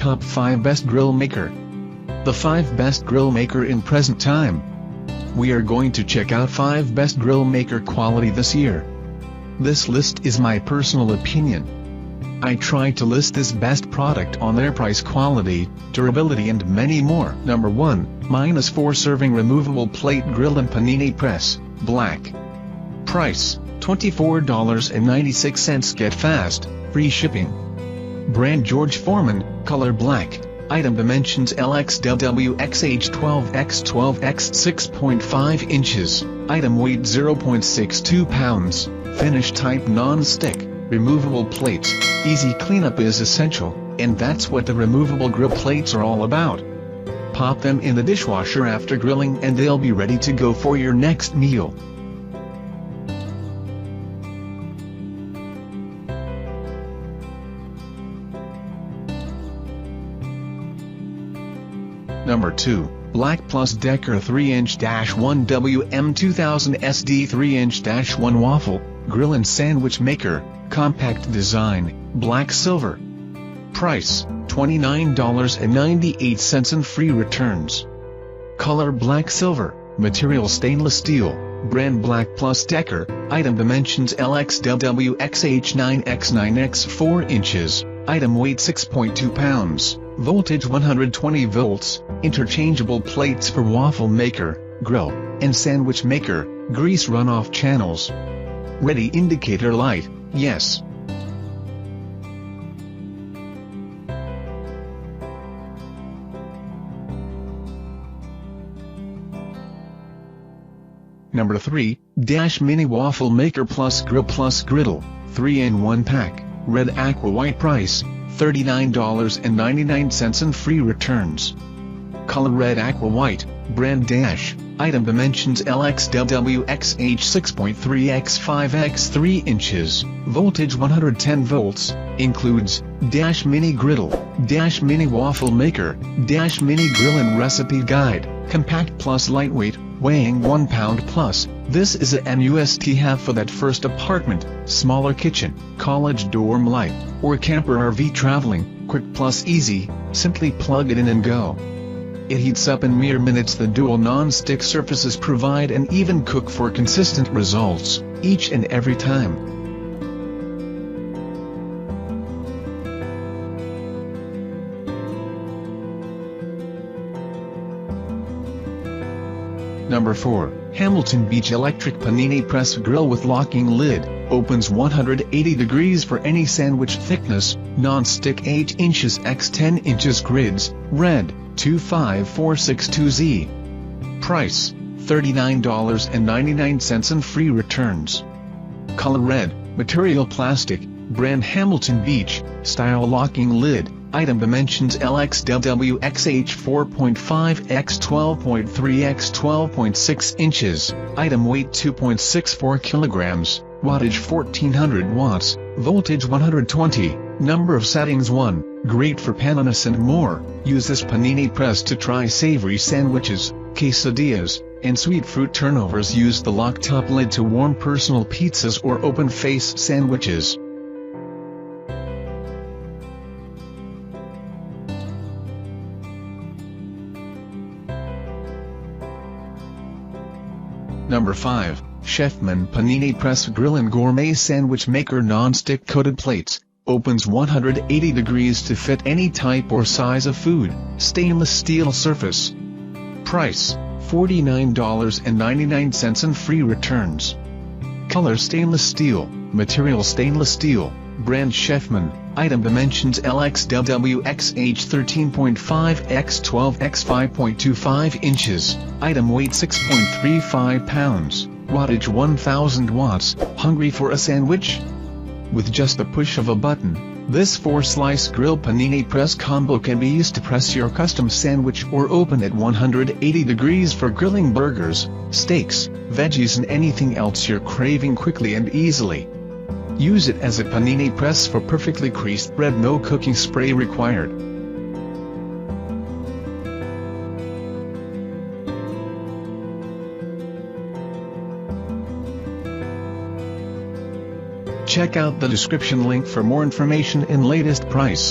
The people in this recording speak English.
Top 5 Best Grill Maker. The 5 Best Grill Maker in present time. We are going to check out 5 Best Grill Maker quality this year. This list is my personal opinion. I try to list this best product on their price, quality, durability and many more. Number 1, -4 serving removable plate grill and panini press, black. Price, $24.96. Get fast, free shipping. Brand George Foreman, color black. Item dimensions LXWXH12x12x 6.5 inches. Item weight 0.62 pounds. Finish type non-stick. Removable plates. Easy cleanup is essential, and that's what the removable grill plates are all about. Pop them in the dishwasher after grilling and they'll be ready to go for your next meal. Number 2, Black Plus Decker 3-inch-1 WM2000 SD 3-inch-1 Waffle, Grill and Sandwich Maker, Compact Design, Black Silver. Price, $29.98 and free returns. Color Black Silver, Material Stainless Steel, Brand Black Plus Decker, Item dimensions LXWXH9x9x 4 inches, Item weight 6.2 pounds. Voltage 120 volts, interchangeable plates for waffle maker, grill, and sandwich maker, grease runoff channels. Ready indicator light, yes. Number 3, Mini Waffle Maker +Grill+Griddle, 3-in-1 pack, red aqua white price, $39.99 and free returns. Color red aqua white, brand item dimensions LXWXH 6.3x 5x 3 inches, voltage 110 volts, includes mini griddle, mini waffle maker, mini grill and recipe guide, compact plus lightweight, weighing 1 pound plus. This is a must-have for that first apartment, smaller kitchen, college dorm life, or camper RV traveling. Quick plus easy, simply plug it in and go. It heats up in mere minutes. The dual non-stick surfaces provide an even cook for consistent results, each and every time. Number 4, Hamilton Beach Electric Panini Press Grill with locking lid, opens 180 degrees for any sandwich thickness, non-stick 8 inches x 10 inches grids, red, 25462Z. Price, $39.99 and free returns. Color red, material plastic, brand Hamilton Beach, style locking lid. Item dimensions LXWXH 4.5 x 12.3 x 12.6 inches, item weight 2.64 kilograms, wattage 1400 watts, voltage 120, number of settings 1, great for pananis and more. Use this panini press to try savory sandwiches, quesadillas, and sweet fruit turnovers. Use the lock top lid to warm personal pizzas or open face sandwiches. Number 5, Chefman Panini Press Grill and Gourmet Sandwich Maker Non-Stick Coated Plates, opens 180 degrees to fit any type or size of food, stainless steel surface. Price, $49.99 and free returns. Color stainless steel, material stainless steel, brand Chefman, item dimensions LXWXH 13.5 x 12 x 5.25 inches, item weight 6.35 pounds, wattage 1000 watts. Hungry for a sandwich? With just the push of a button, this 4-slice grill panini press combo can be used to press your custom sandwich or open at 180 degrees for grilling burgers, steaks, veggies and anything else you're craving quickly and easily. Use it as a panini press for perfectly creased bread. No cooking spray required. Check out the description link for more information and latest price.